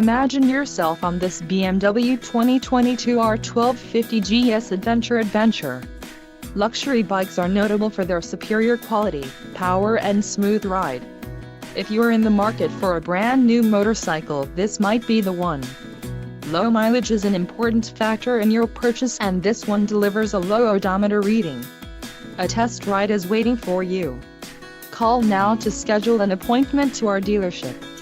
Imagine yourself on this BMW 2022 R1250 GS Adventure. Luxury bikes are notable for their superior quality, power and smooth ride. If you're in the market for a brand new motorcycle, this might be the one. Low mileage is an important factor in your purchase, and this one delivers a low odometer reading. A test ride is waiting for you. Call now to schedule an appointment to our dealership.